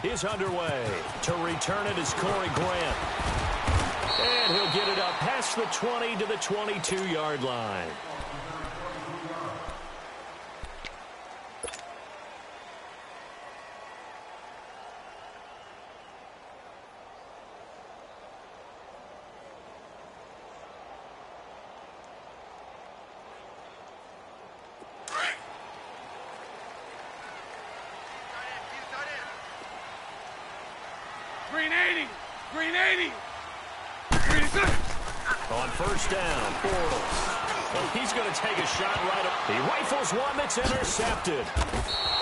is underway. To return it is Corey Grant. And he'll get it up past the 20 to the 22-yard line. Green 80! Green 80! On first down, Bortles. Well, he's going to take a shot right up. He rifles one that's intercepted.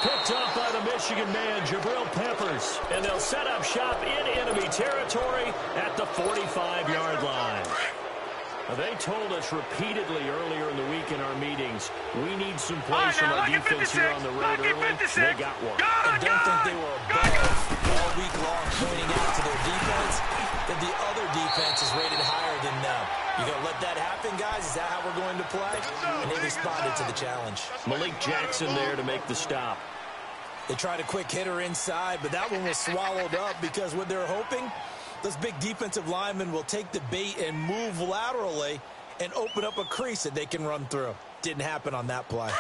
Picked up by the Michigan man, Jabril Peppers. And they'll set up shop in enemy territory at the 45-yard line. Now, they told us repeatedly earlier in the week in our meetings, we need some plays from our defense here on the road early. They got one. I don't think they were above all week long pointing out to their defense that the other defense is rated higher than them. You going to let that happen, guys? Is that how we're going to play? And they responded to the challenge. Malik Jackson there to make the stop. They tried a quick hitter inside, but that one was swallowed up because what they're hoping, those big defensive linemen will take the bait and move laterally and open up a crease that they can run through. Didn't happen on that play.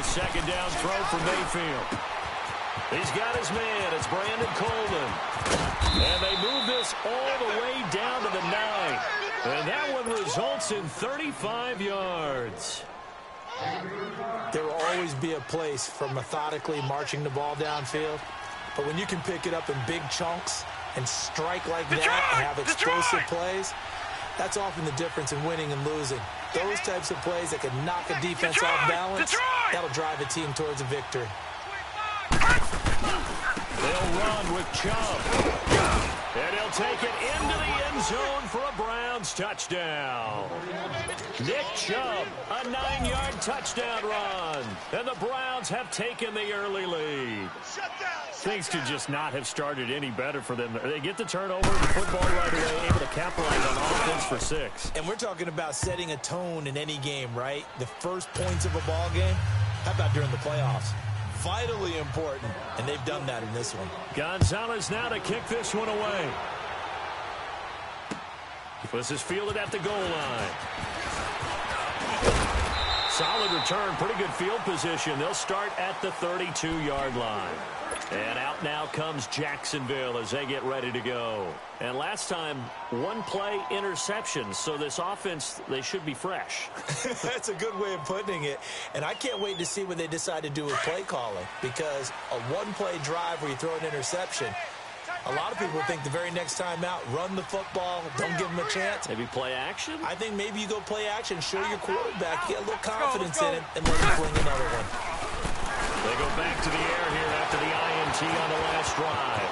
Second down throw for Mayfield. He's got his man. It's Brandon Coleman. And they move this all the way down to the 9. And that one results in 35 yards. There will always be a place for methodically marching the ball downfield. But when you can pick it up in big chunks and strike like that and have explosive plays, that's often the difference in winning and losing. Those types of plays that can knock a defense off balance, that'll drive a team towards a victory. They'll run with Chubb. And he'll take it into the end zone for a Browns touchdown. Nick Chubb, a 9-yard touchdown run. And the Browns have taken the early lead. Things could just not have started any better for them. They get the turnover, the football right away, able to capitalize on offense for 6. And we're talking about setting a tone in any game, right? The first points of a ball game. How about during the playoffs? Vitally important, and they've done that in this one. Gonzalez now to kick this one away. This is fielded at the goal line. Solid return, pretty good field position. They'll start at the 32-yard line. And out now comes Jacksonville as they get ready to go. And last time, one play interception. So this offense, they should be fresh. That's a good way of putting it. And I can't wait to see what they decide to do with play calling. Because a one-play drive where you throw an interception, a lot of people think the very next time out, run the football, don't give them a chance. Maybe play action? I think maybe you go play action, show your quarterback, get a little confidence in him, and let him fling another one. They go back to the air here after the INT on the last drive.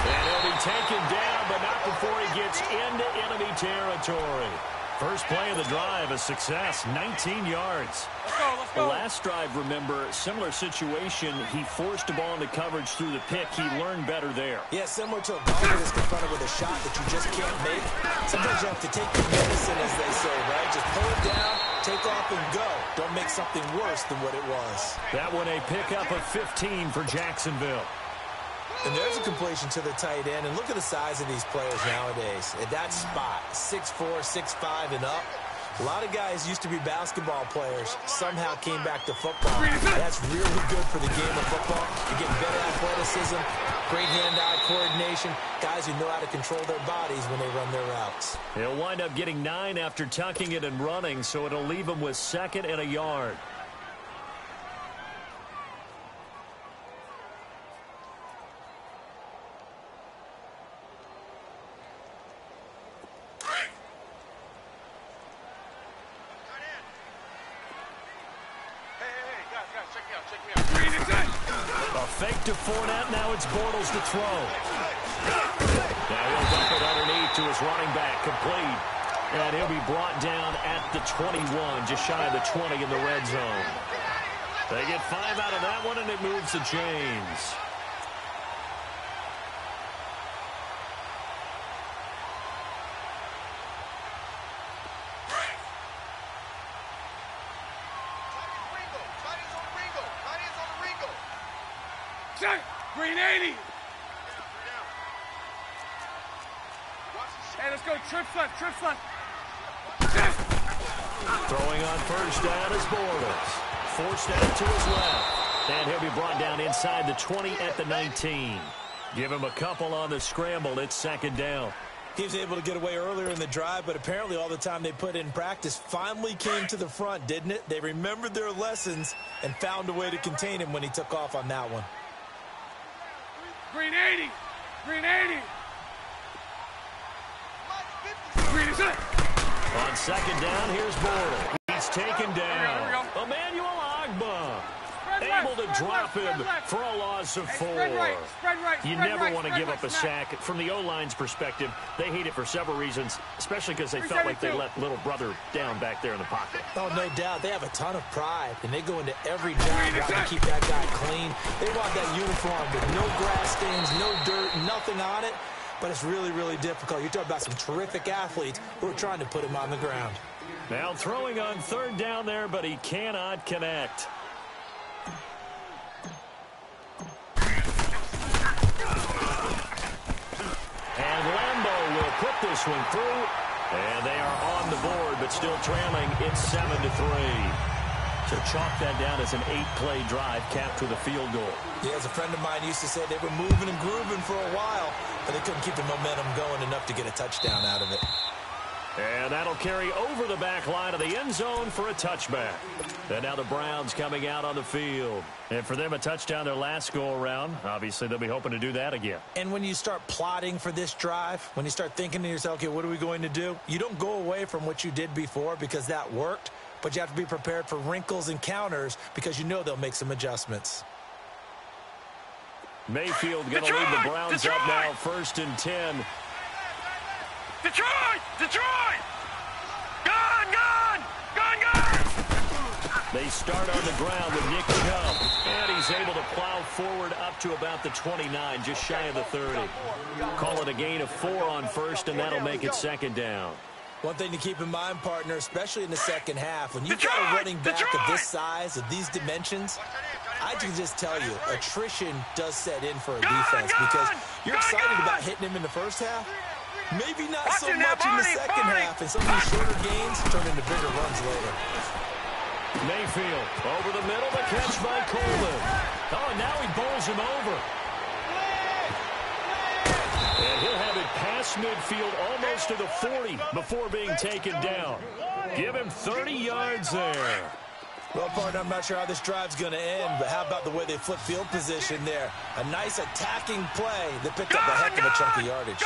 And he'll be taken down, but not before he gets into enemy territory. First play of the drive, a success, 19 yards. Let's go. The last drive, remember, similar situation. He forced the ball into coverage through the pick. He learned better there. Yeah, similar to a golfer that's confronted with a shot that you just can't make. Sometimes you have to take your medicine, as they say, right? Just pull it down, take off, and go. Don't make something worse than what it was. That one a pickup of 15 for Jacksonville. And there's a completion to the tight end. And look at the size of these players nowadays. At that spot, 6'4", 6'5", and up. A lot of guys used to be basketball players, somehow came back to football. That's really good for the game of football. You're getting better athleticism, great hand-eye coordination, guys who know how to control their bodies when they run their routes. He'll wind up getting 9 after tucking it and running, so it'll leave him with 2nd and a yard. A fake to Fournette. Now it's Bortles to throw. Now he'll dump it underneath to his running back. Complete. And he'll be brought down at the 21, just shy of the 20 in the red zone. They get 5 out of that one, and it moves to James. Check. Green 80. Hey, let's go. Trips left. Trips left. Check. Throwing on first down is Bortles. Forced out to his left. And he'll be brought down inside the 20 at the 19. Give him a couple on the scramble. It's second down. He was able to get away earlier in the drive, but apparently all the time they put in practice finally came to the front, didn't it? They remembered their lessons and found a way to contain him when he took off on that one. Green 80. Green 80. Green is it. On second down, here's Bortles. He's taken down. Here we go. Emmanuel Ogbah. Able to drop him for a loss of 4. You never want to give up a sack. From the O-line's perspective, they hate it for several reasons, especially because they felt like they let little brother down back there in the pocket. Oh, no doubt. They have a ton of pride, and they go into every job trying to keep that guy clean. They want that uniform with no grass stains, no dirt, nothing on it, but it's really, really difficult. You're talking about some terrific athletes who are trying to put him on the ground. Now throwing on third down there, but he cannot connect. And Lambeau will put this one through. And they are on the board, but still trailing. It's 7-3. So chalk that down as an 8-play drive capped with a field goal. Yeah, as a friend of mine used to say, they were moving and grooving for a while, but they couldn't keep the momentum going enough to get a touchdown out of it. And that'll carry over the back line of the end zone for a touchback. And now the Browns coming out on the field. And for them, a touchdown their last go-around. Obviously, they'll be hoping to do that again. And when you start plotting for this drive, when you start thinking to yourself, okay, what are we going to do? You don't go away from what you did before because that worked, but you have to be prepared for wrinkles and counters because you know they'll make some adjustments. Mayfield going to lead the Browns up now, 1st and 10. Detroit! Detroit! Gone! Gone! Gone! Gone! They start on the ground with Nick Chubb. And he's able to plow forward up to about the 29, just shy of the 30. Call it a gain of 4 on first, and that'll make it second down. One thing to keep in mind, partner, especially in the second half, when you've got a running back of this size, of these dimensions, I can just tell you, attrition does set in for a defense because you're excited about hitting him in the first half. Maybe not so much in the second half, and some of these shorter gains turn into bigger runs later. Mayfield over the middle, the catch by Coleman. Oh, and now he bowls him over. And he'll have it past midfield almost to the 40 before being taken down. Give him 30 yards there. Well, partner, I'm not sure how this drive's going to end, but how about the way they flip field position there? A nice attacking play that picked up a heck of a chunk of yardage.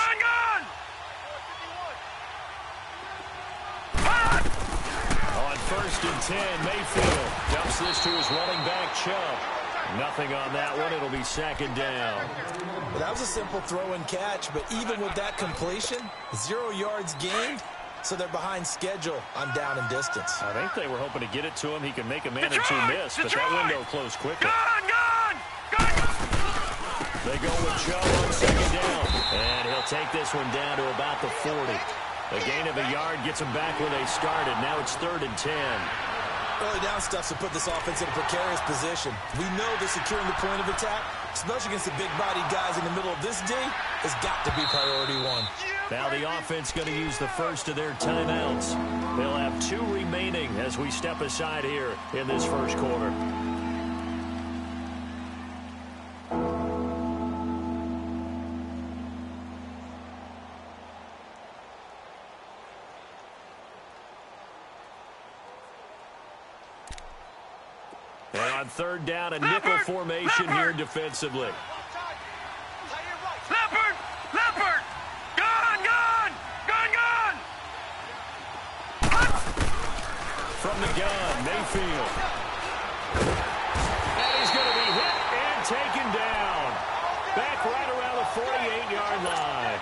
On 1st and 10, Mayfield dumps this to his running back, Chubb. Nothing on that one. It'll be second down. Well, that was a simple throw and catch, but even with that completion, 0 yards gained, so they're behind schedule on down and distance. I think they were hoping to get it to him. He can make a man or two miss, but that window closed quickly. They go with Chubb on second down, and he'll take this one down to about the 40. A gain of a yard gets them back where they started. Now it's 3rd and 10. Early down stuff to put this offense in a precarious position. We know that securing the point of attack, especially against the big-bodied guys in the middle of this D, has got to be priority 1. Now the offense going to use the first of their timeouts. They'll have 2 remaining as we step aside here in this first quarter. And on 3rd down, a nickel formation here defensively. Leopard! Leopard! Gone! Gone! Gone! Gone! From the gun, Mayfield. And he's going to be hit and taken down. Back right around the 48-yard line.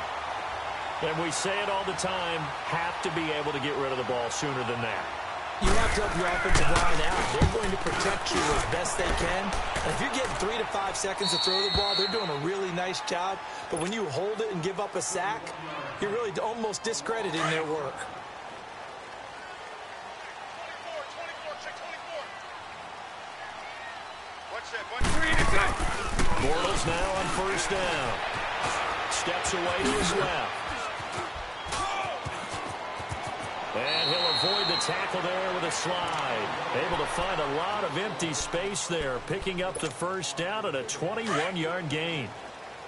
And we say it all the time, have to be able to get rid of the ball sooner than that. You have to help your offensive line out. They're going to protect you as best they can. And if you're getting 3 to 5 seconds to throw the ball, they're doing a really nice job. But when you hold it and give up a sack, you're really almost discrediting their work. Bortles now on first down. Steps away to his left. And he'll avoid the tackle there with a slide. Able to find a lot of empty space there, picking up the first down at a 21-yard gain.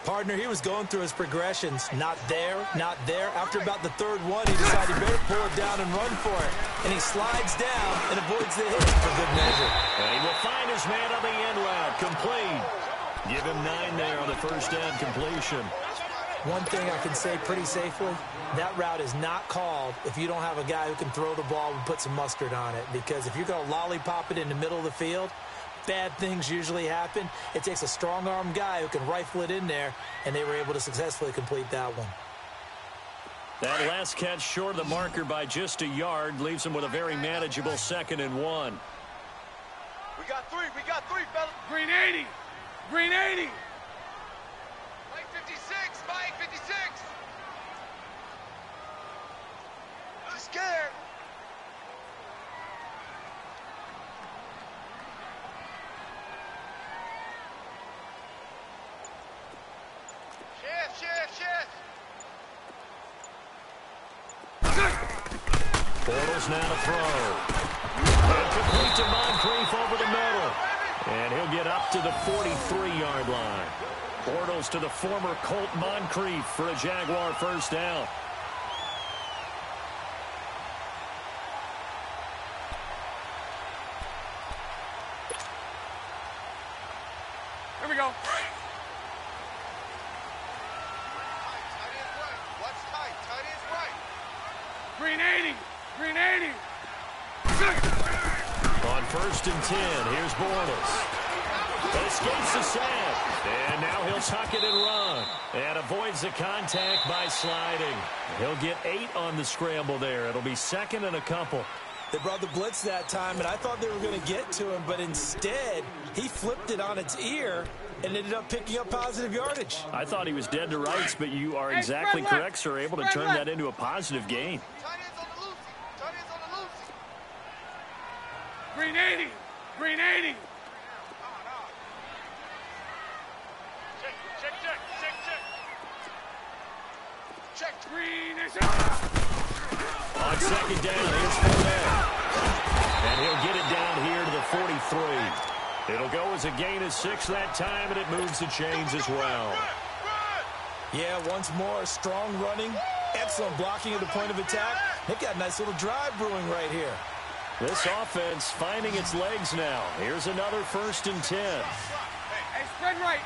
Partner, he was going through his progressions. Not there, not there. After about the third one, he decided he better pull it down and run for it. And he slides down and avoids the hit for good measure. And he will find his man on the end route. Complete. Give him 9 there on the first down completion. One thing I can say pretty safely, that route is not called if you don't have a guy who can throw the ball and put some mustard on it. Because if you're going to lollipop it in the middle of the field, bad things usually happen. It takes a strong-arm guy who can rifle it in there, and they were able to successfully complete that one. That last catch short of the marker by just a yard leaves him with a very manageable 2nd and 1. We got three, fellas. Green 80. Green 80. Mike 56, Mike 56. She's scared. Shift. Bortles now to throw. And complete to Moncrief over the middle. And he'll get up to the 43-yard line. Bortles to the former Colt Moncrief for a Jaguar first down. Here we go. Green 80. Green 80. On first and 10, here's Bortles. Escapes the sack. And now he'll tuck it and run. And avoids the contact by sliding. He'll get 8 on the scramble there. It'll be 2nd and a couple. They brought the blitz that time, and I thought they were going to get to him, but instead, he flipped it on its ear and ended up picking up positive yardage. I thought he was dead to rights, but you are exactly correct, sir. Able to turn that into a positive gain. Green 80. Green 80. Check. Green is On second down, here's Fournette. And he'll get it down here to the 43. It'll go as a gain of 6 that time, and it moves the chains as well. Yeah, once more, strong running, excellent blocking at the point of attack. They've got a nice little drive brewing right here. This offense finding its legs now. Here's another first and 10. Hey, spread right,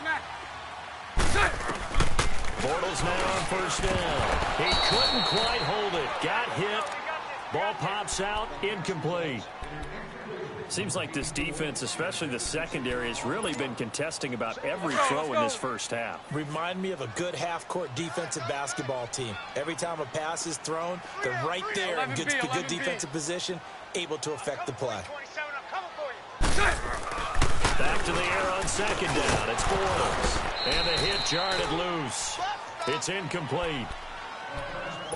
smack. Bortles now on first down. He couldn't quite hold it. Got hit. Ball pops out, incomplete. Seems like this defense, especially the secondary, has really been contesting about every throw in this first half. Remind me of a good half-court defensive basketball team. Every time a pass is thrown, they're right there in good defensive position, able to affect the play. Back to the air on second down. It's Bortles. And the hit jarred it loose. It's incomplete.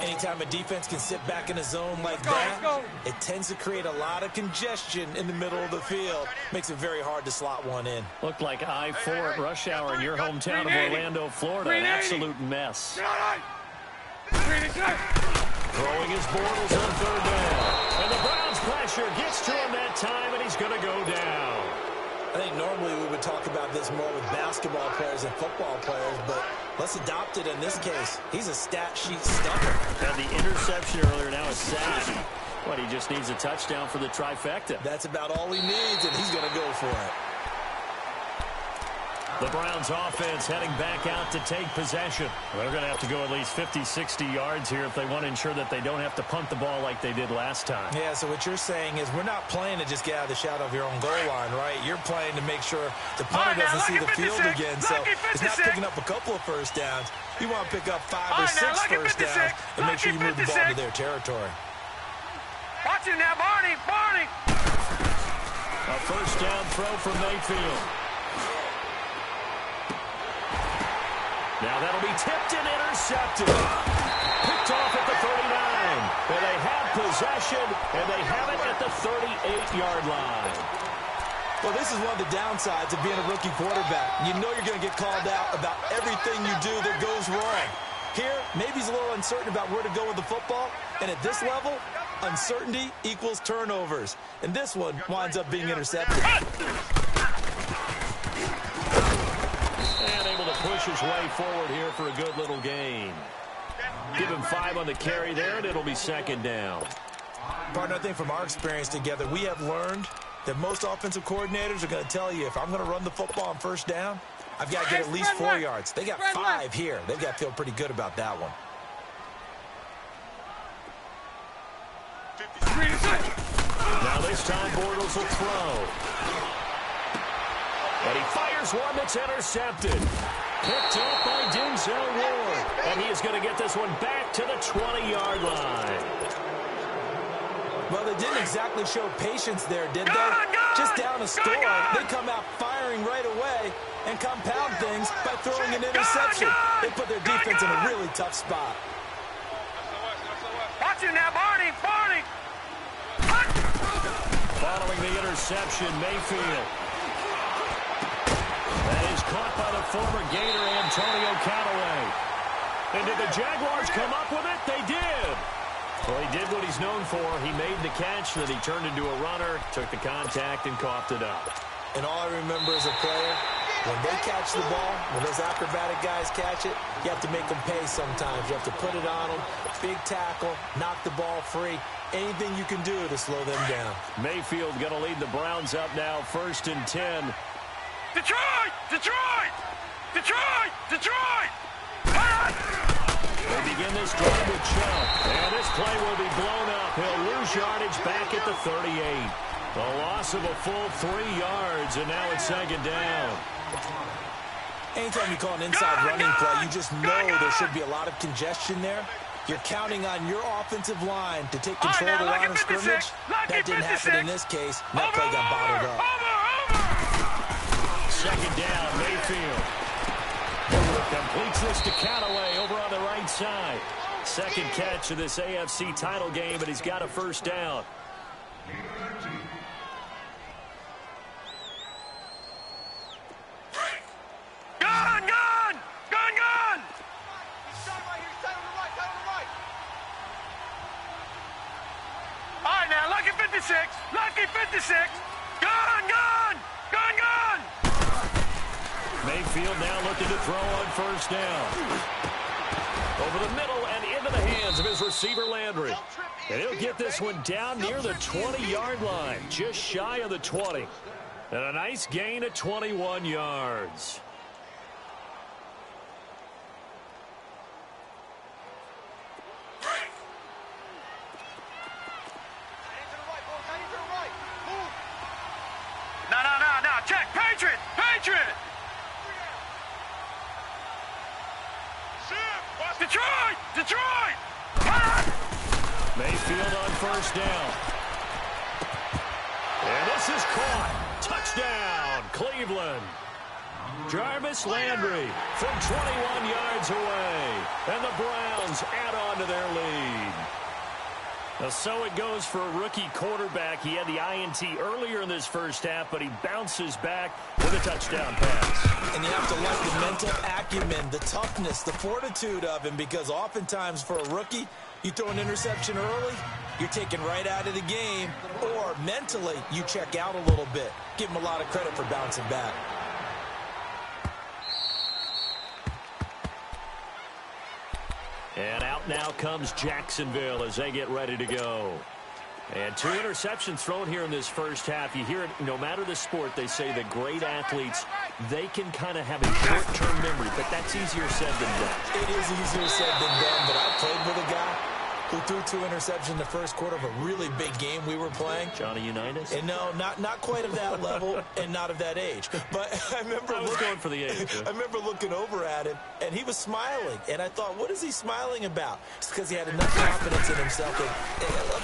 Anytime a defense can sit back in a zone like that, it tends to create a lot of congestion in the middle of the field. Makes it very hard to slot one in. Looked like I-4 at rush hour in your hometown of Orlando, Florida. An absolute mess. Throwing his Bortles on third down. And the Browns' pressure gets to him that time, and he's going to go down. I think normally we would talk about this more with basketball players and football players, but let's adopt it in this case. He's a stat sheet stunner. Had the interception earlier, now a sack. But he just needs a touchdown for the trifecta. That's about all he needs, and he's going to go for it. The Browns offense heading back out to take possession. They're going to have to go at least 50, 60 yards here if they want to ensure that they don't have to punt the ball like they did last time. Yeah, so what you're saying is we're not playing to just get out of the shadow of your own goal line, right? You're playing to make sure the punter doesn't see the field again. So it's not picking up a couple of first downs. You want to pick up 5 or 6 first downs and make sure you move the ball to their territory. Watch it now, Barney. A first down throw for Mayfield. Now that'll be tipped and intercepted. Picked off at the 39. And they have possession, and they have it at the 38-yard line. Well, this is one of the downsides of being a rookie quarterback. You know you're going to get called out about everything you do that goes wrong. Here, maybe he's a little uncertain about where to go with the football. And at this level, uncertainty equals turnovers. And this one winds up being intercepted. And able to push his way forward here for a good little gain. Give him 5 on the carry there, and it'll be second down. Partner, I think from our experience together, we have learned that most offensive coordinators are going to tell you, if I'm going to run the football on first down, I've got to get at least 4 yards. They got 5 here. They've got to feel pretty good about that one. Now this time Bortles will throw. And he fires one that's intercepted. Picked up by Denzel Ward. And he is going to get this one back to the 20-yard line. Well, they didn't exactly show patience there, did they? Just down a score, they come out firing right away and compound things by throwing an interception. They put their defense in a really tough spot. Watch it now, Barney! Barney! Following the interception, Mayfield. That is caught by the former Gator, Antonio Callaway. And did the Jaguars come up with it? They did. Well, he did what he's known for. He made the catch, then he turned into a runner, took the contact, and coughed it up. And all I remember as a player, when they catch the ball, when those acrobatic guys catch it, you have to make them pay sometimes. You have to put it on them, big tackle, knock the ball free. Anything you can do to slow them down. Mayfield going to lead the Browns up now, 1st and 10. Detroit! Detroit! Detroit! Detroit! They begin this drive with Chubb. And this play will be blown up. He'll lose yardage back at the 38. A loss of a full 3 yards, and now it's second down. Anytime you call an inside running play, you just know there should be a lot of congestion there. You're counting on your offensive line to take control of the line of scrimmage. That didn't happen in this case. That play got bottled up. Second down, Mayfield. Completes this to Callaway over on the right side. Second catch of this AFC title game, and he's got a first down. Gun! Gun! Gun! Gun! All right, now, lucky 56. Lucky 56. Gun! Gun! Gun! Gun! Mayfield now looking to throw on first down. Over the middle and into the hands of his receiver, Landry. And he'll get this one down near the 20-yard line, just shy of the 20. And a nice gain of 21 yards. No. Check. Patriot! Patriot! Detroit! Detroit! Mayfield on first down. And this is caught. Touchdown, Cleveland. Jarvis Landry from 21 yards away. And the Browns add on to their lead. Now, so it goes for a rookie quarterback. He had the INT earlier in this first half, but he bounces back with a touchdown pass. And you have to like the mental acumen, the toughness, the fortitude of him, because oftentimes for a rookie, you throw an interception early, you're taken right out of the game, or mentally you check out a little bit. Give him a lot of credit for bouncing back. And out now comes Jacksonville as they get ready to go. And 2 interceptions thrown here in this first half. You hear it, no matter the sport, they say that great athletes, they can kind of have a short-term memory, but that's easier said than done. It is easier said than done, but I played with a guy who threw 2 interceptions in the first quarter of a really big game we were playing. Johnny Unitas? And no, not quite of that level and not of that age. But I remember going for the age. I remember looking over at him, and he was smiling. And I thought, what is he smiling about? It's because he had enough confidence in himself that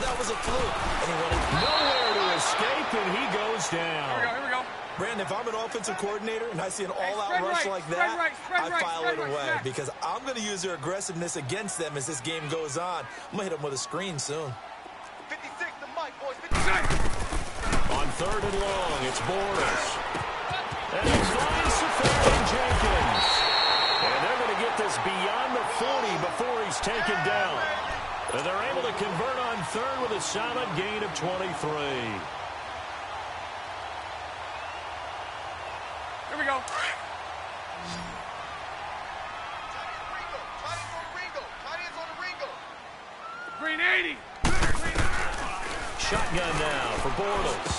that was a fluke. And he wanted nowhere to escape, and he goes down. Here we go. Brandon, if I'm an offensive coordinator and I see an all-out rush like that, I file it away because I'm going to use their aggressiveness against them as this game goes on. I'm going to hit them with a screen soon. 56, the mic, boys. 56. On 3rd and long, it's Bortles. And he finds Safari Jenkins. And they're going to get this beyond the 40 before he's taken down. And they're able to convert on 3rd with a solid gain of 23. Here we go. Green 80. Shotgun now for Bortles.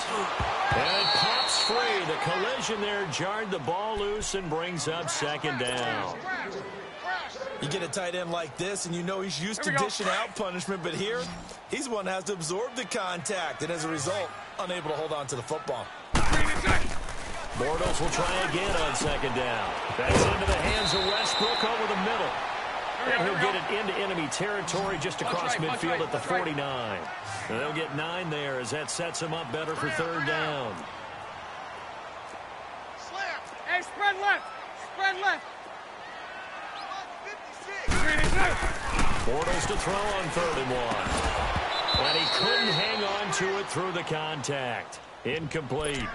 And it pops free. The collision there jarred the ball loose and brings up 2nd down. You get a tight end like this, and you know he's used to dishing out punishment, but here, he's one that has to absorb the contact, and as a result, unable to hold on to the football. Bortles will try again on 2nd down. That's into the hands of Westbrook over the middle. And he'll get it into enemy territory just across midfield at the 49. And they'll get 9 there as that sets him up better for 3rd down. Hey, spread left. Spread left. Bortles to throw on 3rd and 1. And he couldn't hang on to it through the contact. Incomplete.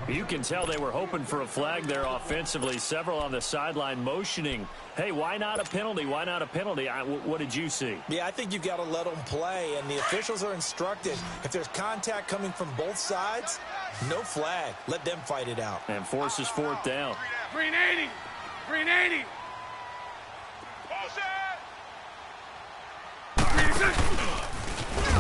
You can tell they were hoping for a flag there offensively. Several on the sideline motioning, hey, why not a penalty? Why not a penalty? What did you see? Yeah, I think you've got to let them play, and the officials are instructed. If there's contact coming from both sides, no flag. Let them fight it out. And forces 4th down. Green 80. Green 80.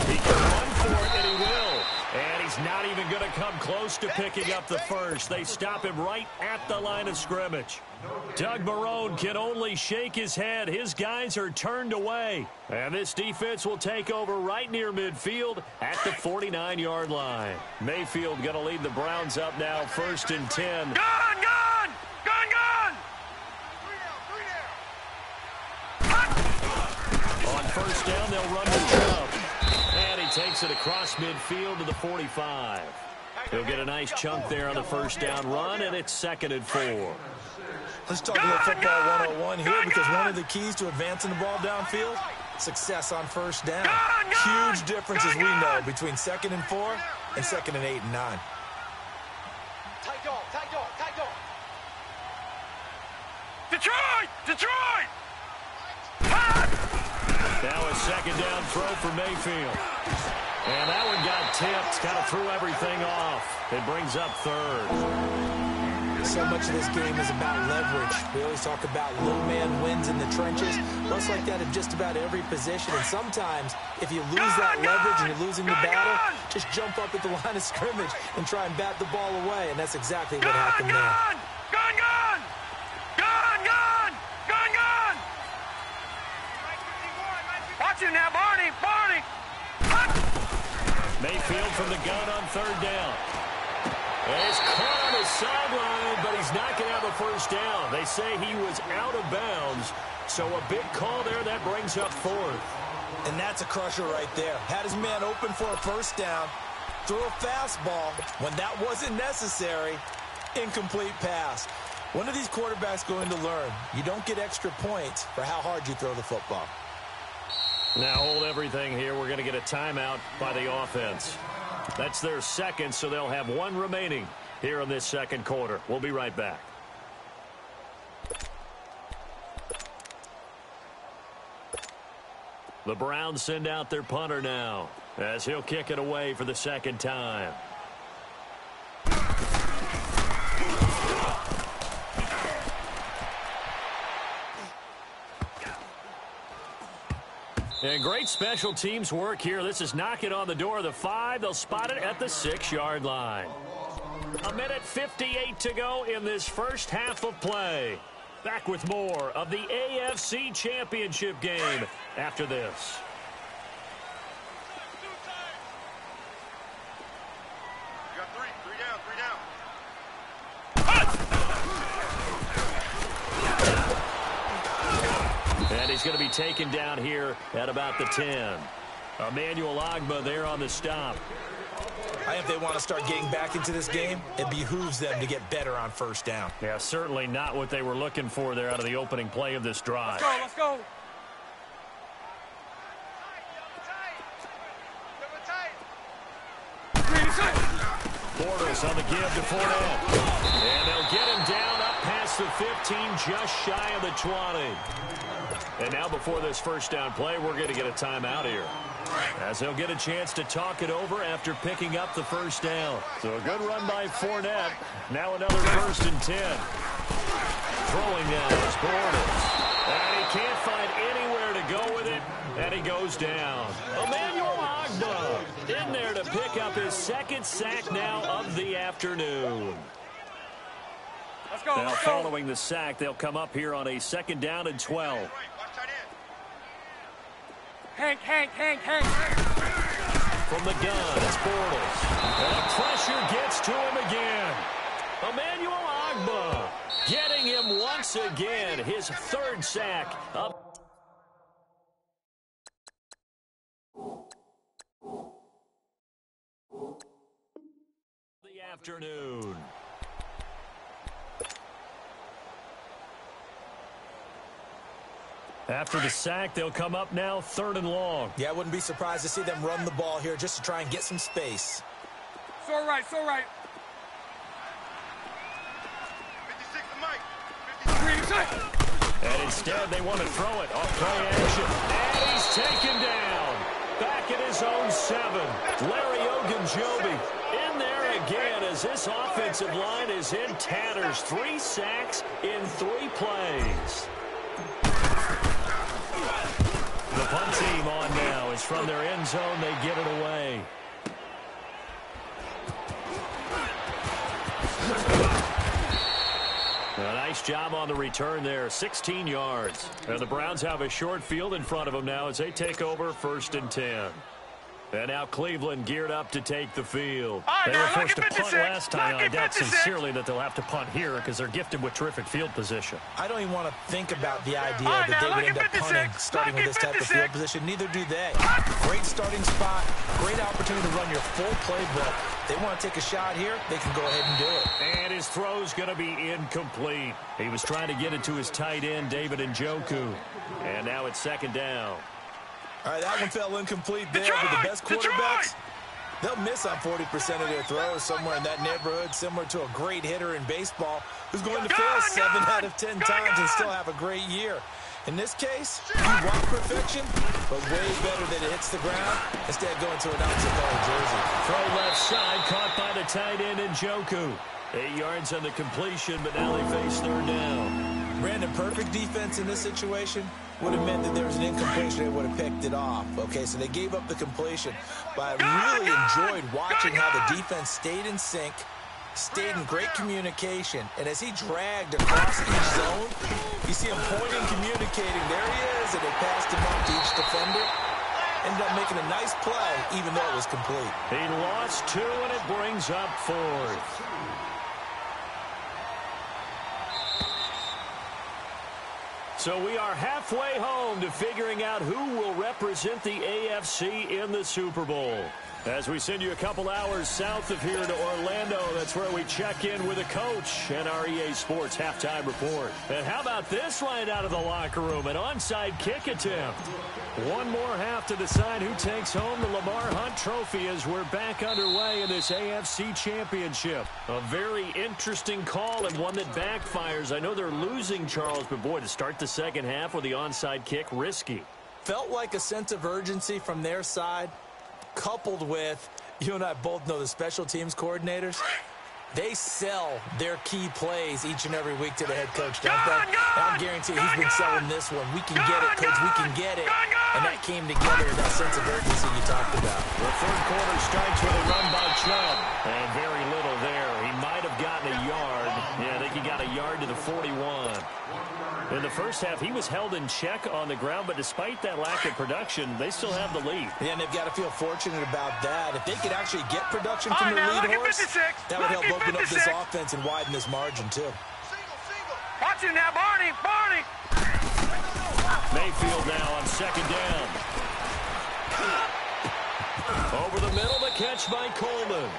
He can run for it, and he will. And he's not even going to come close to picking up the first. They stop him right at the line of scrimmage. Doug Marrone can only shake his head. His guys are turned away. And this defense will take over right near midfield at the 49-yard line. Mayfield going to lead the Browns up now, 1st and 10. Gun, gun! Gun, gun! On 1st down, they'll run the jump. And he takes it across midfield to the 45. He'll get a nice chunk there on the 1st down run, and it's 2nd and 4. Let's talk a little football 101 here, because one of the keys to advancing the ball downfield, success on 1st down. Huge difference, as we know, between 2nd and 4 and 2nd and 8 and 9. Tight dog, tight dog, tight dog. Detroit! Detroit! Now a 2nd down throw for Mayfield. And that one got tipped, kind of threw everything off. It brings up 3rd. So much of this game is about leverage. We always talk about little man wins in the trenches. Well, it's like that in just about every position. And sometimes, if you lose that leverage and you're losing the battle, just jump up at the line of scrimmage and try and bat the ball away. And that's exactly what happened there. Gun, gun! Gun, gun! Gun, gun! Watch it now, Barney! Barney! Mayfield from the gun on 3rd down. And he's caught on the sideline, but he's not going to have a 1st down. They say he was out of bounds, so a big call there. That brings up 4th. And that's a crusher right there. Had his man open for a 1st down, threw a fastball. When that wasn't necessary, incomplete pass. When are these quarterbacks going to learn? You don't get extra points for how hard you throw the football. Now hold everything here. We're going to get a timeout by the offense. That's their 2nd, so they'll have 1 remaining here in this 2nd quarter. We'll be right back. The Browns send out their punter now as he'll kick it away for the 2nd time. And great special teams work here. This is knocking on the door of the 5. They'll spot it at the 6-yard line. 1:58 to go in this first half of play. Back with more of the AFC Championship game after this. You got 3 down, 3 down. And he's going to be taken down here at about the 10. Emmanuel Ogbah there on the stop. I think if they want to start getting back into this game, it behooves them to get better on 1st down. Yeah, certainly not what they were looking for there out of the opening play of this drive. Let's go, let's go. Green is it. Bortles on the give to Fournette. And they'll get him down up past the 15, just shy of the 20. And now before this first down play, we're going to get a timeout here, as they'll get a chance to talk it over after picking up the first down. So a good run by Fournette. Now another 1st and 10. Throwing now is Bortles. And he can't find anywhere to go with it, and he goes down. Emmanuel Ogbah in there to pick up his 2nd sack now of the afternoon. Let's go, Now let's go. following the sack, they'll come up here on a 2nd down and 12. Hank. From the gun, it's Bortles. And the pressure gets to him again. Emmanuel Ogbah getting him once again, his 3rd sack of the afternoon. After the sack, they'll come up now 3rd and long. Yeah, I wouldn't be surprised to see them run the ball here just to try and get some space. So right. 56. And instead, they want to throw it off play action. And he's taken down. Back at his own 7. Larry Ogunjobi in there again as this offensive line is in tatters. 3 sacks in 3 plays. The punt team on now is from their end zone. They get it away. A nice job on the return there. 16 yards. And the Browns have a short field in front of them now as they take over 1st and 10. And now Cleveland geared up to take the field. They were forced to punt last time. I doubt sincerely that they'll have to punt here because they're gifted with terrific field position. I don't even want to think about the idea that they would end up punting starting with this type of field position. Neither do they. Great starting spot. Great opportunity to run your full playbook. They want to take a shot here, they can go ahead and do it. And his throw's going to be incomplete. He was trying to get it to his tight end, David Njoku. And now it's 2nd down. All right, that one fell incomplete there, but the best quarterbacks, they'll miss on 40% of their throws, somewhere in that neighborhood, similar to a great hitter in baseball who's going to fail 7 out of 10 times and still have a great year. In this case, you want perfection, but way better that it hits the ground instead of going to an opposite-color jersey. Throw left side, caught by the tight end Njoku. 8 yards on the completion, but now they face 3rd down. Brandon, perfect defense in this situation would have meant that there was an incompletion. They would have picked it off. Okay, so they gave up the completion. But I really enjoyed watching how the defense stayed in sync, stayed in great communication. And as he dragged across each zone, you see him pointing, communicating. There he is, and they passed him up to each defender. Ended up making a nice play, even though it was complete. He lost 2, and it brings up 4th. So we are halfway home to figuring out who will represent the AFC in the Super Bowl. As we send you a couple hours south of here to Orlando, that's where we check in with a coach and our EA Sports halftime report. And how about this right out of the locker room, an onside kick attempt. One more half to decide who takes home the Lamar Hunt Trophy as we're back underway in this AFC Championship. A very interesting call and one that backfires. I know they're losing, Charles, but boy, to start the second half with the onside kick, risky. Felt like a sense of urgency from their side, coupled with, you and I both know the special teams coordinators, they sell their key plays each and every week to the head coach, don't they? And I'm guaranteeing he's been selling this one. We can get it, coach, we can get it. And that came together in that sense of urgency you talked about. The third quarter starts with a run by Chubb. And very little there. He might have gotten a yard. Yeah, I think he got a yard to the 41. In the first half, he was held in check on the ground, but despite that lack of production, they still have the lead. Yeah, and they've got to feel fortunate about that. If they could actually get production from their lead horse, that would help open up this offense and widen this margin, too. Watch him now, Barney! Barney! Mayfield now on 2nd down. Over the middle, the catch by Coleman.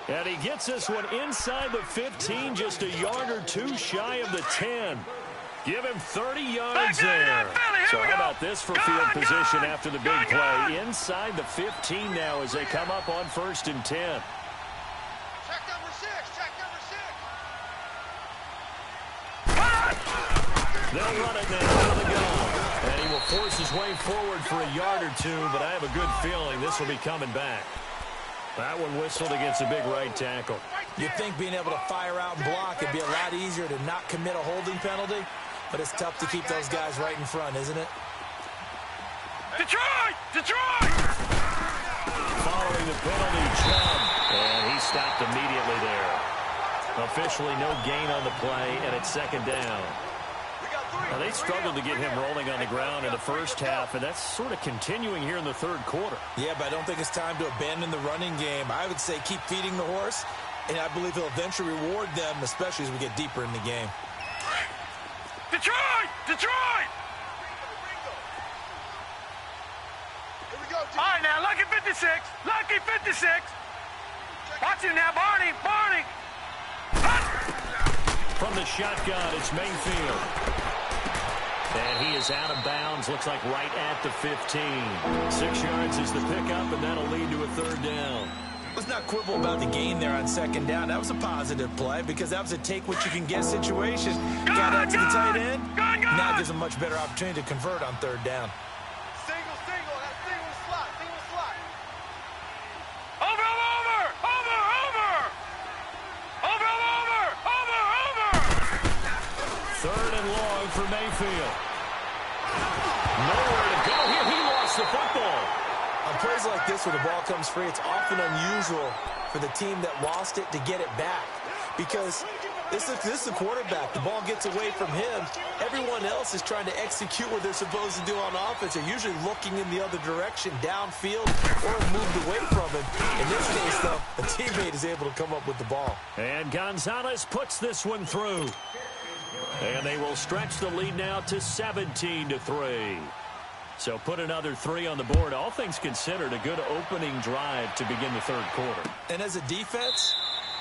And he gets this one inside the 15, just a yard or 2 shy of the 10. Give him 30 yards there. So how about this for field position after the big play? Inside the 15 now as they come up on 1st and 10. They'll run it now out of the gun. And he will force his way forward for a yard or two, but I have a good feeling this will be coming back. That one whistled against a big right tackle. You'd think being able to fire out and block would be a lot easier to not commit a holding penalty, but it's tough to keep those guys right in front, isn't it? Detroit! Detroit! Following the penalty, Chubb. And he stopped immediately there. Officially no gain on the play, and it's second down. Now, they struggled to get him rolling on the ground in the first half, and that's sort of continuing here in the third quarter. Yeah, but I don't think it's time to abandon the running game. I would say keep feeding the horse, and I believe he'll eventually reward them, especially as we get deeper in the game. Detroit! Detroit! All right, now, lucky 56. Lucky 56. Watch him now, Barney. Barney. From the shotgun, it's Mayfield. And he is out of bounds, looks like right at the 15. 6 yards is the pickup, and that'll lead to a third down. Let's not quibble about the gain there on second down. That was a positive play because that was a take-what-you-can-get situation. Got out to the tight end. Now gives him a much better opportunity to convert on third down. Third and long for Mayfield. Nowhere to go here. He lost the football. On plays like this where the ball comes free, it's often unusual for the team that lost it to get it back. Because this is the quarterback. The ball gets away from him. Everyone else is trying to execute what they're supposed to do on offense. They're usually looking in the other direction, downfield, or moved away from him. In this case, though, a teammate is able to come up with the ball. And Gonzalez puts this one through. And they will stretch the lead now to 17-3. So put another 3 on the board. All things considered, a good opening drive to begin the third quarter. And as a defense,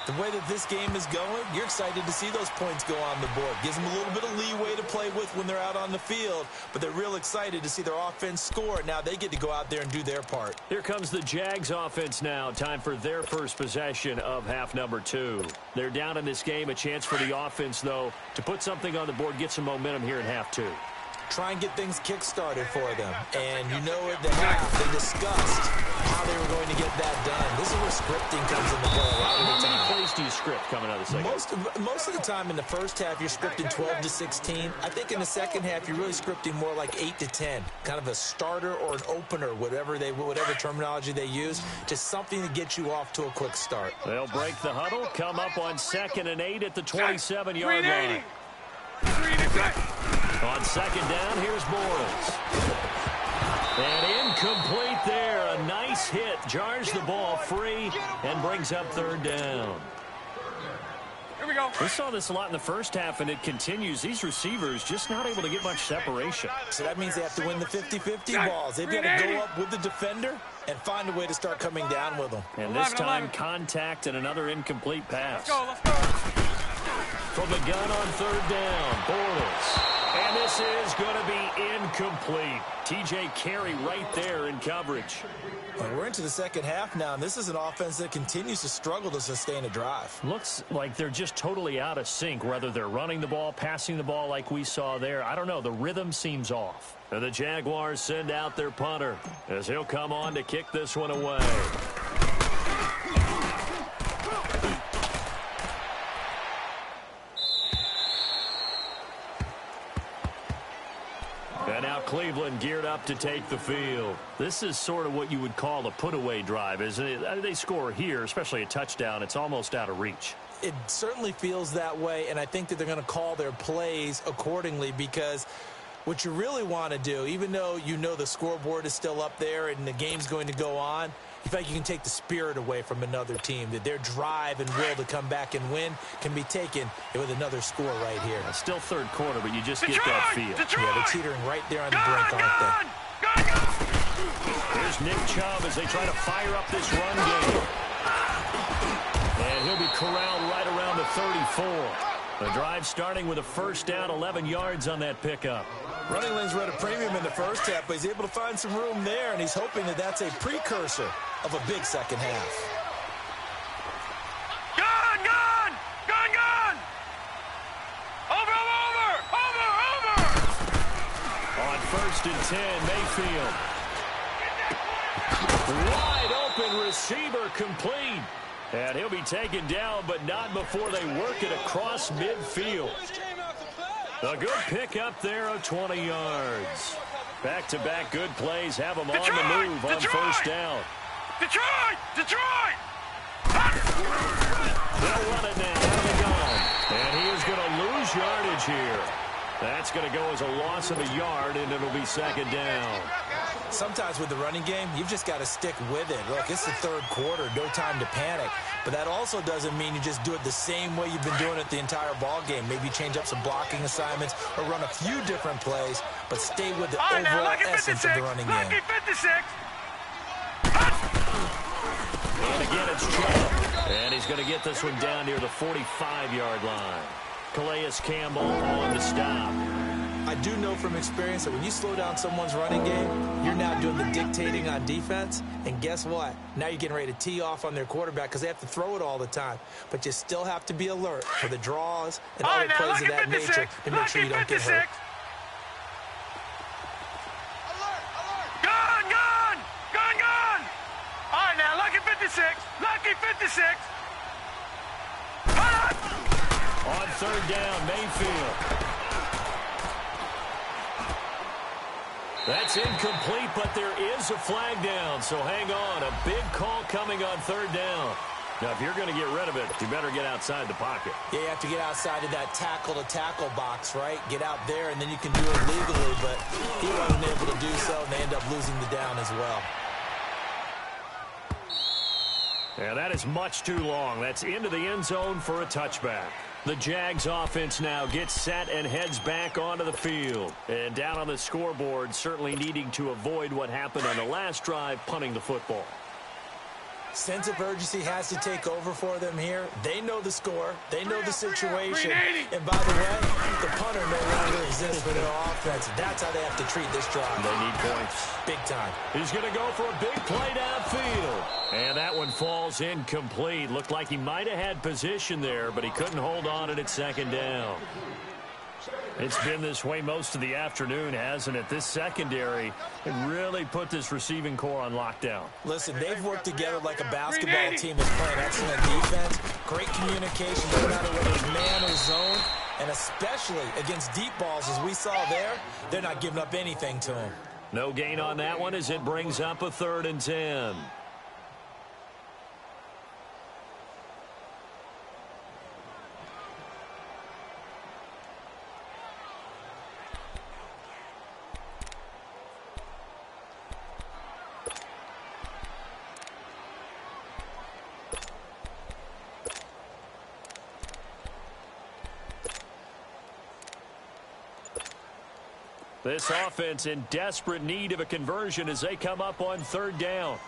the way that this game is going, you're excited to see those points go on the board. Gives them a little bit of leeway to play with when they're out on the field, but they're real excited to see their offense score. Now they get to go out there and do their part. Here comes the Jags offense now. Time for their first possession of half number 2. They're down in this game. A chance for the offense, though, to put something on the board, get some momentum here in half 2. Try and get things kick-started for them. And you know at the half, they discussed how they were going to get that done. This is where scripting comes into play a lot of the time. How many plays do you script coming out of the second? Most of the time in the first half, you're scripting 12 to 16. I think in the second half, you're really scripting more like 8 to 10. Kind of a starter or an opener, whatever terminology they use. Just something to get you off to a quick start. They'll break the huddle, come up on 2nd and 8 at the 27-yard line. On second down, here's Bortles. And incomplete there. A nice hit. Jars the ball free and brings up third down. Here we go. We saw this a lot in the first half, and it continues. These receivers just not able to get much separation. So that means they have to win the 50-50 balls. They've got to go up with the defender and find a way to start coming down with them. And this time, contact and another incomplete pass. Let's go. From the gun on third down, Bortles. And this is going to be incomplete. TJ Carey right there in coverage. And we're into the second half now, and this is an offense that continues to struggle to sustain a drive. Looks like they're just totally out of sync, whether they're running the ball, passing the ball like we saw there. I don't know. The rhythm seems off. And the Jaguars send out their punter as he'll come on to kick this one away. And now Cleveland geared up to take the field. This is sort of what you would call a put-away drive, isn't it? They score here, especially a touchdown. It's almost out of reach. It certainly feels that way, and I think that they're going to call their plays accordingly because what you really want to do, even though you know the scoreboard is still up there and the game's going to go on, in fact, you can take the spirit away from another team, that their drive and will to come back and win can be taken with another score right here. It's still third quarter, but you just get that feel. Yeah, they're teetering right there on the brink, aren't they? Here's Nick Chubb as they try to fire up this run game. And he'll be corralled right around the 34. The drive starting with a first down, 11 yards on that pickup. Running lanes were at a premium in the first half, but he's able to find some room there, and he's hoping that that's a precursor of a big second half. Gun! Gun! Gun! Gun! Over! and 10, Mayfield. Wide open receiver complete. And he'll be taken down, but not before they work it across midfield. A good pickup there of 20 yards. Back-to-back good plays have them on the move on first down. Detroit! They'll run it now. Out of the gun. And he is going to lose yardage here. That's going to go as a loss of a yard, and it'll be second down. Sometimes with the running game, you've just got to stick with it. Look, it's the third quarter, no time to panic. But that also doesn't mean you just do it the same way you've been doing it the entire ball game. Maybe change up some blocking assignments or run a few different plays, but stay with the overall essence of the running game. Lucky 56. And again, it's Chubb. And he's going to get this one down near the 45-yard line. Calais Campbell on the stop. I do know from experience that when you slow down someone's running game, you're now doing the dictating on defense. And guess what? Now you're getting ready to tee off on their quarterback because they have to throw it all the time. But you still have to be alert for the draws and other plays of that nature to make sure you don't get hurt. Gun! All right, now, lucky 56. Lucky 56. On third down, Mayfield. That's incomplete, but there is a flag down, so hang on. A big call coming on third down. Now, if you're going to get rid of it, you better get outside the pocket. Yeah, you have to get outside of that tackle-to-tackle box, right? Get out there, and then you can do it legally, but he wasn't able to do so, and they end up losing the down as well. Yeah, that is much too long. That's into the end zone for a touchback. The Jags offense now gets set and heads back onto the field. And down on the scoreboard, certainly needing to avoid what happened on the last drive, punting the football. Sense of urgency has to take over for them here. They know the score. They know the situation. And by the way, the punter no longer exists for their offense. That's how they have to treat this drive. They need points. Big time. He's going to go for a big play downfield. And that one falls incomplete. Looked like he might have had position there, but he couldn't hold on at second down. It's been this way most of the afternoon, hasn't it? This secondary really put this receiving core on lockdown. Listen, they've worked together like a basketball team that's playing excellent defense. Great communication, no matter whether it's man or zone. And especially against deep balls, as we saw there, they're not giving up anything to them. No gain on that one as it brings up a 3rd and 10. This offense in desperate need of a conversion as they come up on 3rd down.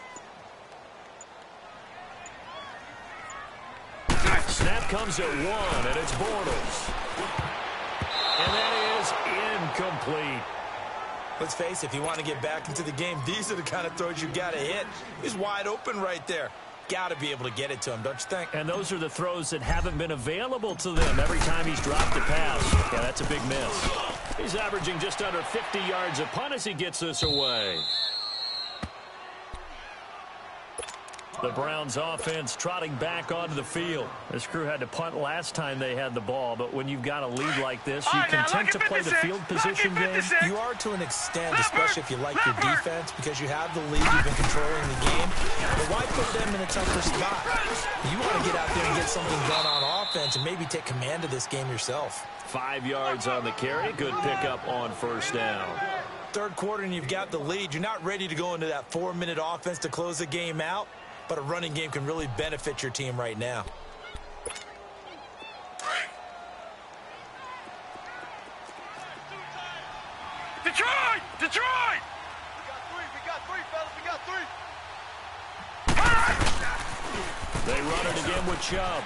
Snap comes at 1, and it's Bortles. And that is incomplete. Let's face it, if you want to get back into the game, these are the kind of throws you got to hit. He's wide open right there. Got to be able to get it to him, don't you think? And those are the throws that haven't been available to them every time he's dropped a pass. Yeah, that's a big miss. He's averaging just under 50 yards a punt as he gets this away. The Browns offense trotting back onto the field. This crew had to punt last time they had the ball, but when you've got a lead like this, you content to play the field position game. You are to an extent, especially if you like your defense, because you have the lead, you've been controlling the game. But why put them in a tougher spot? You want to get out there and get something done on offense and maybe take command of this game yourself. 5 yards on the carry. Good pickup on first down. Third quarter and you've got the lead. You're not ready to go into that 4-minute offense to close the game out, but a running game can really benefit your team right now. Detroit! Detroit! We got three, fellas. We got three. They run it again with Chubb.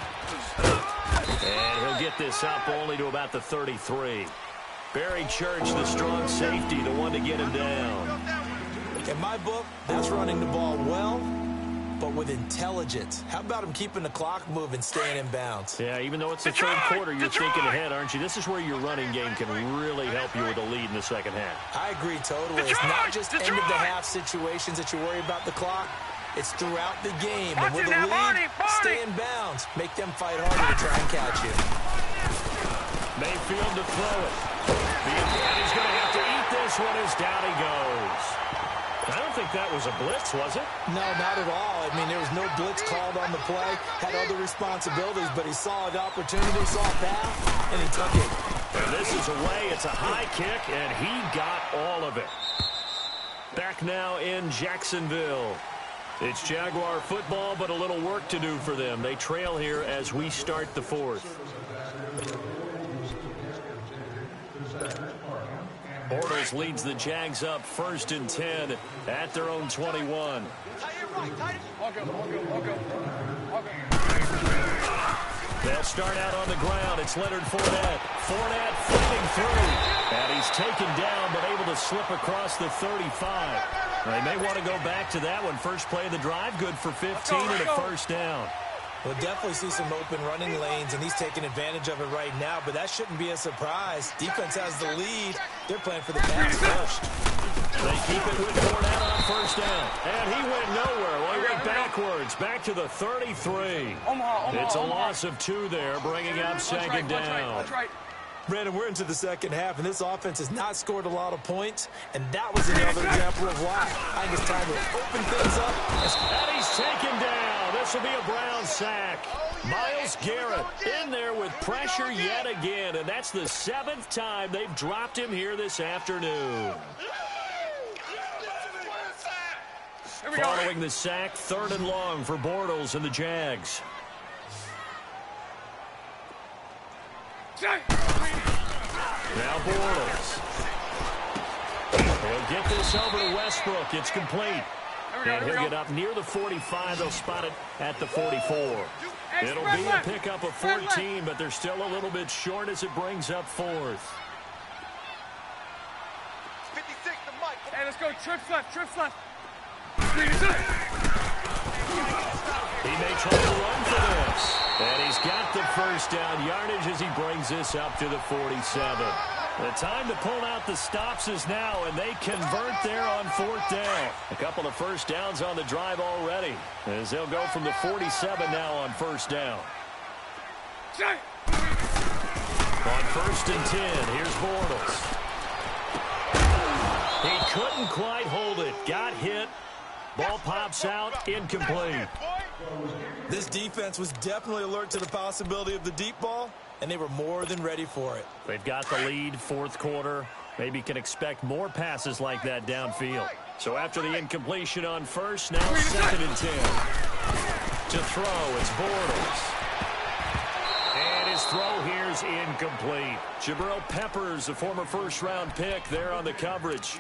And he'll get this up only to about the 33. Barry Church, the strong safety, the one to get him down. In my book, that's running the ball well, but with intelligence. How about him keeping the clock moving, staying in bounds? Yeah, even though it's the third quarter, you're thinking ahead, aren't you? This is where your running game can really help you with a lead in the second half. I agree totally. It's not just end-of-the-half situations that you worry about the clock. It's throughout the game. And with the lead, stay in bounds. Make them fight harder to try and catch you. Mayfield to throw it. And he's going to have to eat this one as down he goes. I don't think that was a blitz, was it? No, not at all. I mean, there was no blitz called on the play. Had other responsibilities, but he saw an opportunity, saw a path, and he took it. And this is away. It's a high kick, and he got all of it. Back now in Jacksonville. It's Jaguar football, but a little work to do for them. They trail here as we start the fourth. Bortles leads the Jags up 1st and 10 at their own 21. They'll start out on the ground. It's Leonard Fournette. Fournette flipping through. And he's taken down, but able to slip across the 35. They may want to go back to that one. First play of the drive, good for 15 and a first down. We'll definitely see some open running lanes, and he's taking advantage of it right now, but that shouldn't be a surprise. Defense has the lead. They're playing for the pass first. They keep it with Fournette on first down. And he went nowhere. Well, he went backwards, back to the 33. It's a loss of 2 there, bringing up second down. Brandon, we're into the second half, and this offense has not scored a lot of points, and that was another example of why. I think it's time to open things up. And he's taken down. This will be a Brown sack. Myles Garrett in there with pressure yet again, and that's the 7th time they've dropped him here this afternoon. Following the sack, 3rd and long for Bortles and the Jags. Now Bortles. He'll get this over to Westbrook. It's complete. And he'll get up near the 45. They'll spot it at the 44. It'll be a pickup of 14, but they're still a little bit short as it brings up 4th. 56 to Mike. Hey, let's go. Trips left. He may try to run for this. And he's got the first down yardage as he brings this up to the 47. The time to pull out the stops is now, and they convert there on 4th down. A couple of first downs on the drive already, as they'll go from the 47 now on 1st down. On 1st and 10, here's Bortles. He couldn't quite hold it. Got hit. Ball pops out, incomplete. This defense was definitely alert to the possibility of the deep ball, and they were more than ready for it. They've got the lead, 4th quarter. Maybe can expect more passes like that downfield. So after the incompletion on 1st, now 2nd and 10. To throw, it's Bortles. And his throw here's incomplete. Jabril Peppers, a former 1st-round pick, there on the coverage.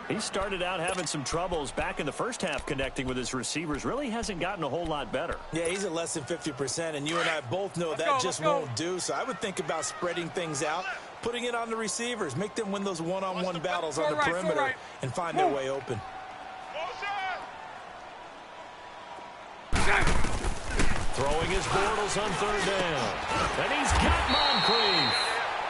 He started out having some troubles back in the first half connecting with his receivers. Really hasn't gotten a whole lot better. Yeah, he's at less than 50%, and you and I both know that just won't do. So I would think about spreading things out, putting it on the receivers, make them win those one-on-one battles on the perimeter and find their way open. Throwing his Bortles on 3rd down. And he's got Moncrief.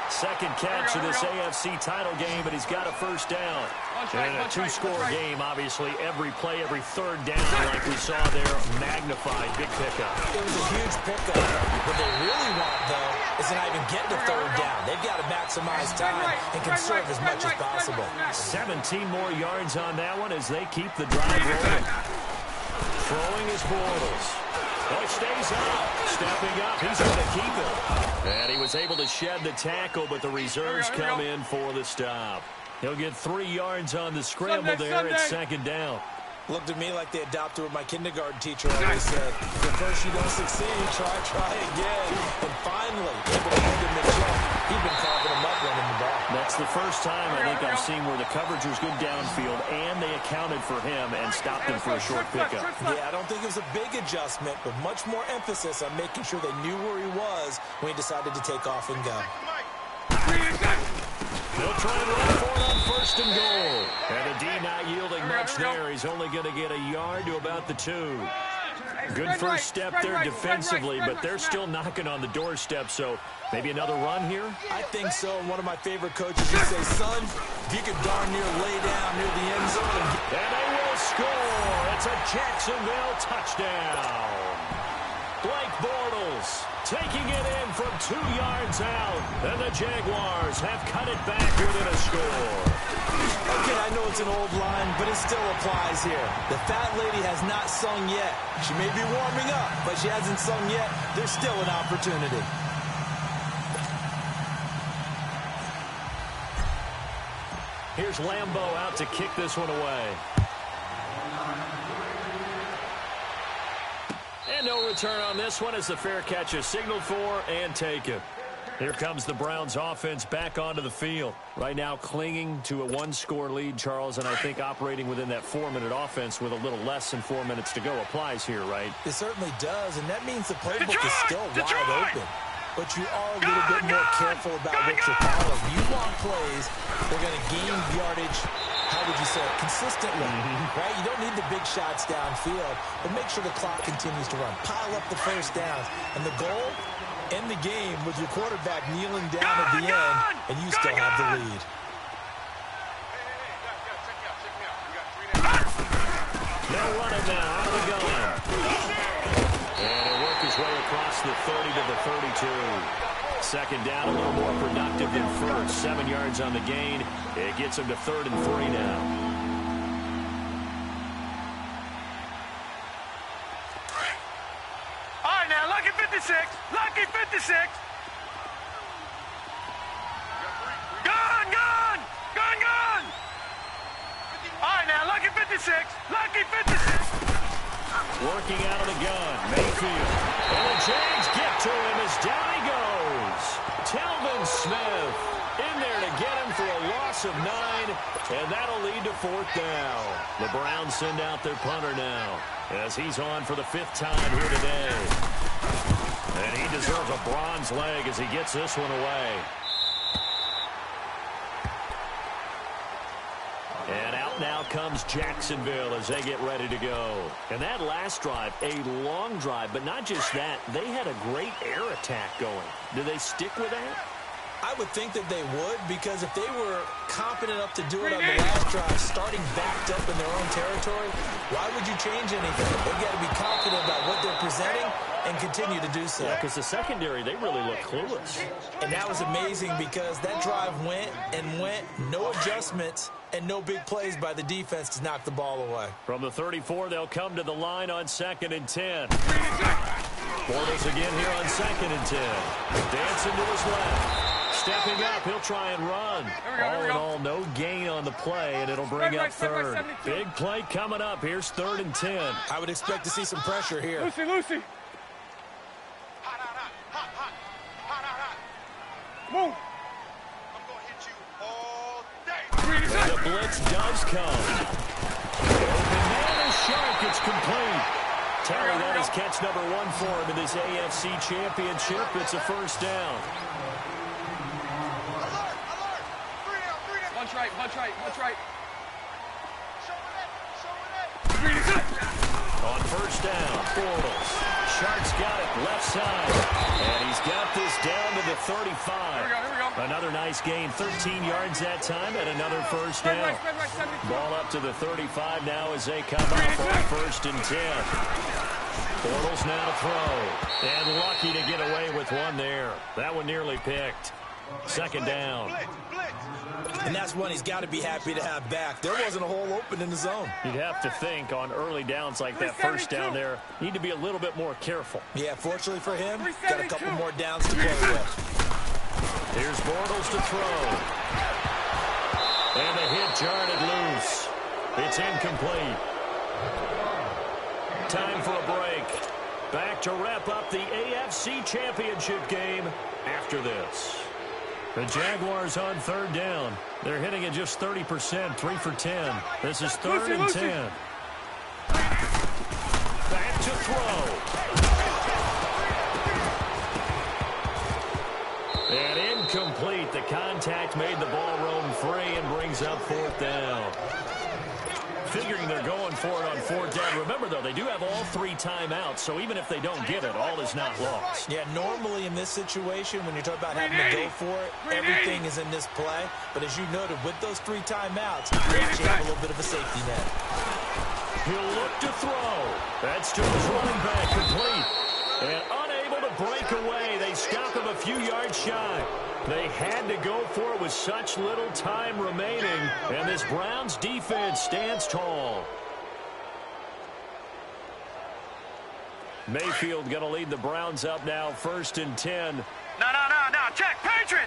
Second catch of this AFC title game, but he's got a first down. And a 2-score game, obviously, every play, every 3rd down, like we saw there, magnified. Big pickup. It was a huge pickup. What they really want, though, is to not even get to 3rd down. They've got to maximize time and conserve as much as possible. 17 more yards on that one as they keep the drive rolling. Throwing his Bortles. Oh, it stays up. Stepping up. He's going to keep it. And he was able to shed the tackle, but the reserves come in for the stop. He'll get 3 yards on the scramble there at 2nd down. Looked at me like they adopted what my kindergarten teacher always said. At first you don't succeed, try again. And finally, able to hold him in check. He's been carving him up running the ball. That's the first time I think I've seen where the coverage was good downfield and they accounted for him and stopped him for a short pickup. Yeah, I don't think it was a big adjustment, but much more emphasis on making sure they knew where he was when he decided to take off and go. They'll try and run for it on 1st and goal. And the D not yielding much there. He's only going to get a yard to about the 2. Good first step there defensively, but they're still knocking on the doorstep, so maybe another run here? I think so. And one of my favorite coaches would say, son, if you could darn near lay down near the end zone. And they will score. It's a Jacksonville touchdown. Blake Bortles taking it in from 2 yards out. And the Jaguars have cut it back within a score. Okay, I know it's an old line, but it still applies here. The fat lady has not sung yet. She may be warming up, but she hasn't sung yet. There's still an opportunity. Here's Lambeau out to kick this one away. And no return on this one as the fair catch is signaled for and taken. Here comes the Browns offense back onto the field. Right now clinging to a 1-score lead, Charles, and I think operating within that 4-minute offense with a little less than 4 minutes to go applies here, right? It certainly does, and that means the playbook is still wide open. But you are a little bit more careful about what you're calling. You want plays, they're going to gain yardage, how would you say it, consistently, right? You don't need the big shots downfield, but make sure the clock continues to run. Pile up the first downs. And the goal, end the game with your quarterback kneeling down at the end, and you still have the lead. They'll run it now out of the gun. And he'll work his way across the 30 to the 32. Second down, a little more productive than first. 7 yards on the gain. It gets him to 3rd and 3 now. All right, now, lucky 56. Lucky 56. Gun, gun. Gun, gun. All right, now, lucky 56. Lucky 56. Working out of the gun, Mayfield. And the Jags get to him as down he goes. Telvin Smith in there to get him for a loss of 9, and that'll lead to 4th down. The Browns send out their punter now as he's on for the 5th time here today. And he deserves a bronze leg as he gets this one away. And out now comes Jacksonville as they get ready to go. And that last drive, a long drive, but not just that. They had a great air attack going. Do they stick with that? I would think that they would, because if they were competent enough to do it on the last drive, starting backed up in their own territory, why would you change anything? They've got to be confident about what they're presenting and continue to do so. Yeah, because the secondary, they really look clueless. And that was amazing because that drive went and went, no adjustments, and no big plays by the defense to knock the ball away. From the 34, they'll come to the line on 2nd and 10. Bortles again here on 2nd and 10. Dancing to his left. Stepping up, he'll try and run. All in all, no gain on the play, and it'll bring up 3rd. Big play coming up. Here's 3rd and 10. I would expect to see some pressure here. Lucy. Move. I'm going to hit you all day. And the blitz does come. Open man is sharp. It's complete. Tally, that is catch number 1 for him in this AFC Championship. It's a 1st down. Bunch right. On 1st down, Bortles. Shark's got it left side. And he's got this down to the 35. Here we go. Another nice gain, 13 yards that time, and another 1st down. Ball up to the 35 now as they come up on 1st and 10. Bortles now to throw. And lucky to get away with one there. That one nearly picked. 2nd down. And that's one he's got to be happy to have back. There wasn't a hole open in the zone. You'd have to think on early downs like that 1st down there, need to be a little bit more careful. Yeah, fortunately for him, got a couple more downs to play with. Here's Bortles to throw. And the hit jarred it loose. It's incomplete. Time for a break. Back to wrap up the AFC Championship game after this. The Jaguars on 3rd down. They're hitting at just 30%, 3 for 10. This is 3rd and 10. Back to throw. And incomplete. The contact made the ball roam free and brings up 4th down. figuring they're going for it on 4th down. Remember, though, they do have all 3 timeouts, so even if they don't get it, all is not lost. Yeah, normally in this situation, when you're talking about having to go for it, everything is in this play. But as you noted, with those 3 timeouts, you actually have a little bit of a safety net. He'll look to throw. That's to his running back, complete. And unable to break away. They stop him a few yards shy. They had to go for it with such little time remaining. And this Browns defense stands tall. Mayfield going to lead the Browns up now, 1st and 10. No. Check. Patriot.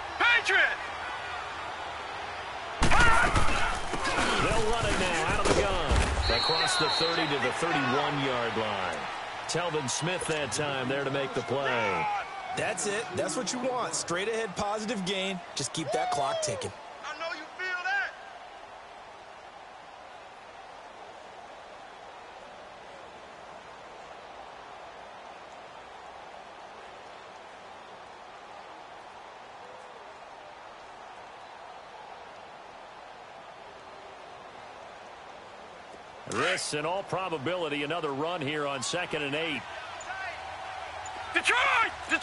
They'll run it now out of the gun. Across the 30 to the 31-yard line. Telvin Smith that time there to make the play. That's it. That's what you want. Straight ahead positive gain. Just keep that clock ticking. I know you feel that. This, in all probability, another run here on 2nd and 8. Detroit! We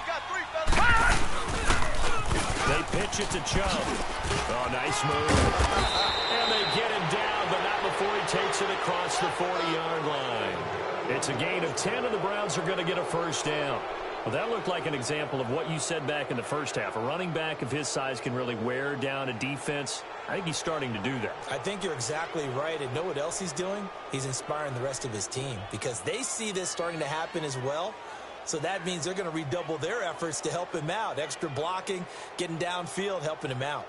got three, fellas. They pitch it to Chubb. Oh, nice move. And they get him down, but not before he takes it across the 40-yard line. It's a gain of 10, and the Browns are going to get a 1st down. Well, that looked like an example of what you said back in the first half. A running back of his size can really wear down a defense. I think he's starting to do that. I think you're exactly right. And know what else he's doing? He's inspiring the rest of his team because they see this starting to happen as well. So that means they're going to redouble their efforts to help him out. Extra blocking, getting downfield, helping him out.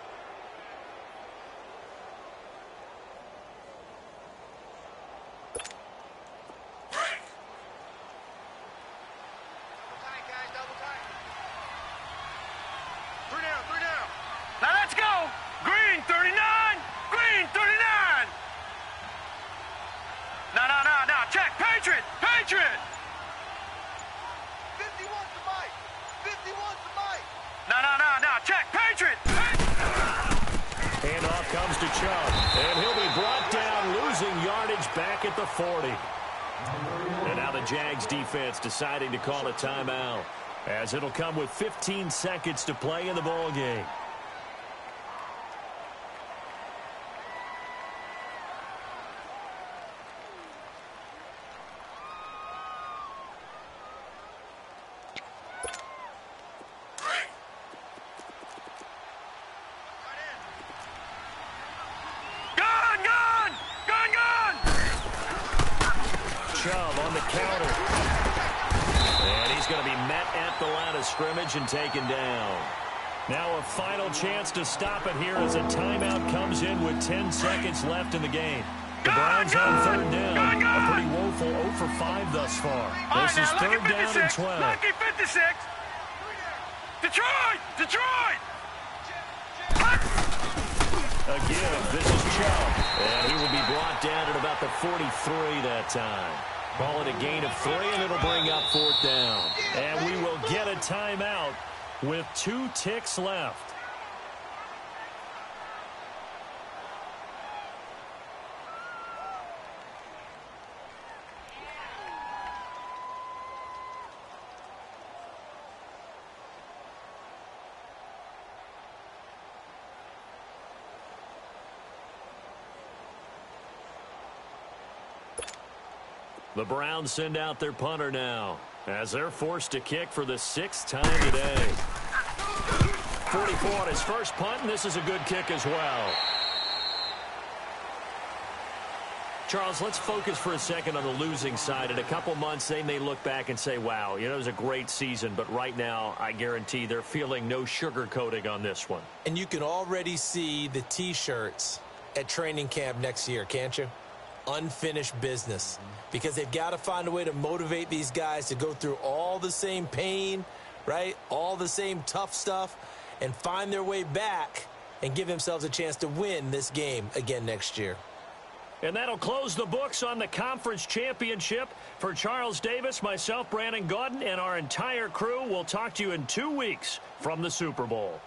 Now let's go. Green 39. Green 39. No. Check. Patriot. 50 wants the mic. 50 wants the mic. No. Check. Patriot. Handoff comes to Chubb. And he'll be brought down, losing yardage back at the 40. And now the Jags defense deciding to call a timeout, as it'll come with 15 seconds to play in the ball game. Chubb on the counter. And he's going to be met at the line of scrimmage and taken down. Now a final chance to stop it here as a timeout comes in with 10 seconds left in the game. The Browns on 3rd down. A pretty woeful 0 for 5 thus far. This is 3rd down and 12. Lucky 56. Detroit. Again, this is Chubb. And he will be brought down at about the 43 that time. Call it a gain of 3, and it'll bring up 4th down. And we will get a timeout with 2 ticks left. The Browns send out their punter now, as they're forced to kick for the 6th time today. 44 on his first punt, and this is a good kick as well. Charles, let's focus for a second on the losing side. In a couple months, they may look back and say, wow, it was a great season, but right now, I guarantee they're feeling no sugarcoating on this one. And you can already see the T-shirts at training camp next year, can't you? Unfinished business, because they've got to find a way to motivate these guys to go through all the same pain, right? All the same tough stuff, and find their way back and give themselves a chance to win this game again next year. And that'll close the books on the conference championship. For Charles Davis, myself, Brandon Gaudin, and our entire crew, we'll talk to you in 2 weeks from the Super Bowl.